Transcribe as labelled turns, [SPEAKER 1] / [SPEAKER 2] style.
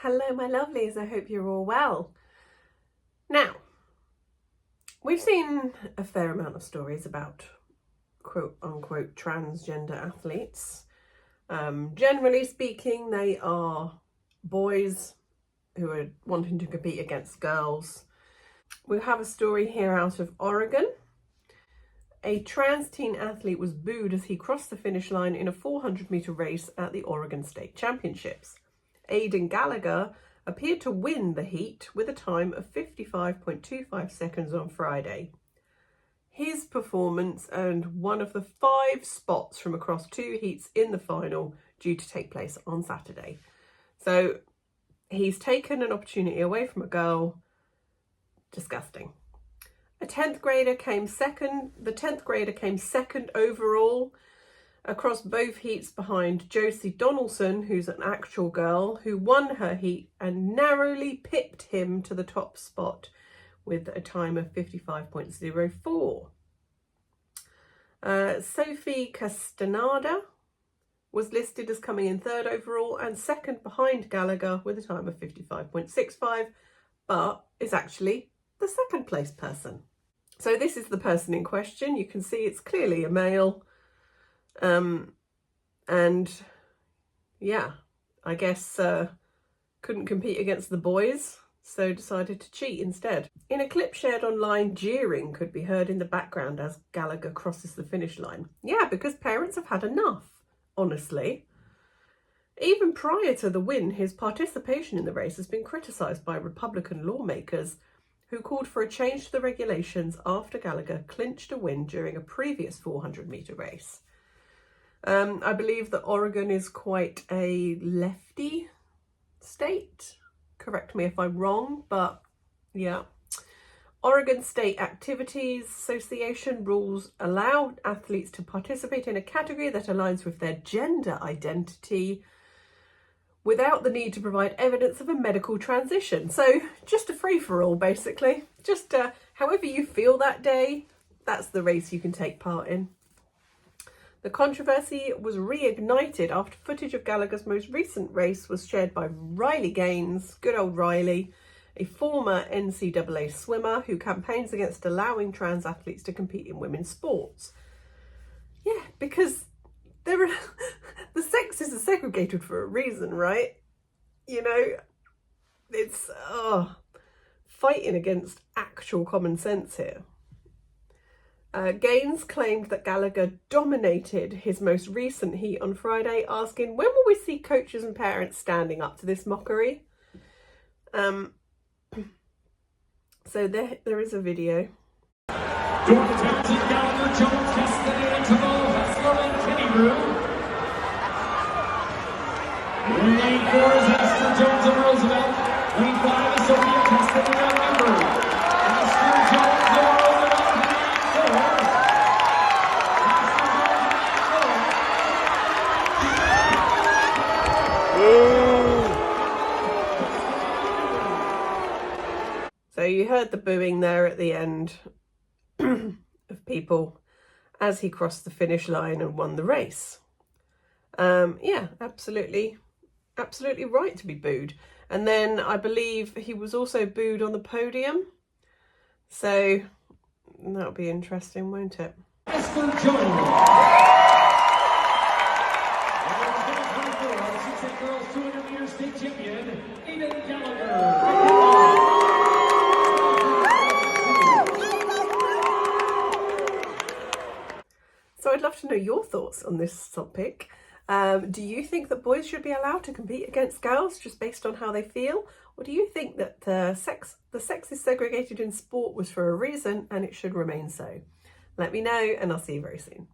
[SPEAKER 1] Hello my lovelies, I hope you're all well. Now, we've seen a fair amount of stories about quote unquote transgender athletes. Generally speaking, they are boys who are wanting to compete against girls. We have a story here out of Oregon. A trans teen athlete was booed as he crossed the finish line in a 400-meter race at the Oregon State Championships. Aidan Gallagher appeared to win the heat with a time of 55.25 seconds on Friday. His performance earned one of the 5 spots from across 2 heats in the final due to take place on Saturday. So he's taken an opportunity away from a girl. Disgusting. The 10th grader came second overall across both heats behind Josie Donaldson, who's an actual girl, who won her heat and narrowly pipped him to the top spot with a time of 55.04. Sophie Castaneda was listed as coming in 3rd overall and 2nd behind Gallagher with a time of 55.65, but is actually the 2nd place person. So this is the person in question. You can see it's clearly a male. And yeah, I guess couldn't compete against the boys, so decided to cheat instead. In a clip shared online, jeering could be heard in the background as Gallagher crosses the finish line. Yeah, because parents have had enough, honestly. Even prior to the win, his participation in the race has been criticised by Republican lawmakers who called for a change to the regulations after Gallagher clinched a win during a previous 400-meter race. I believe that Oregon is quite a lefty state. Correct me if I'm wrong, but yeah. Oregon State Activities Association rules allow athletes to participate in a category that aligns with their gender identity without the need to provide evidence of a medical transition. So just a free-for-all, basically. Just however you feel that day, that's the race you can take part in. The controversy was reignited after footage of Gallagher's most recent race was shared by Riley Gaines, good old Riley, a former NCAA swimmer who campaigns against allowing trans athletes to compete in women's sports. Yeah, because the sexes are segregated for a reason, right? You know, it's fighting against actual common sense here. Gaines claimed that Gallagher dominated his most recent heat on Friday, asking, when will we see coaches and parents standing up to this mockery? So there is a video.
[SPEAKER 2] Townsend, Gallagher, Jones, Castaneda, Tavo, Hessler, and Kennebrew. Lane 4 is Esther Jones and Roosevelt. Lane 5 is Sophia Castaneda and Member. Esther Jones and Roosevelt,
[SPEAKER 1] So you heard the booing there at the end of people as he crossed the finish line and won the race. Yeah, absolutely right to be booed. And then I believe he was also booed on the podium. So that'll be interesting, won't it?
[SPEAKER 2] Esther Jones. Girls 200-meter state champion, Aidan Gallagher.
[SPEAKER 1] So I'd love to know your thoughts on this topic. Do you think that boys should be allowed to compete against girls just based on how they feel? Or do you think that the sex is segregated in sport was for a reason and it should remain so? Let me know and I'll see you very soon.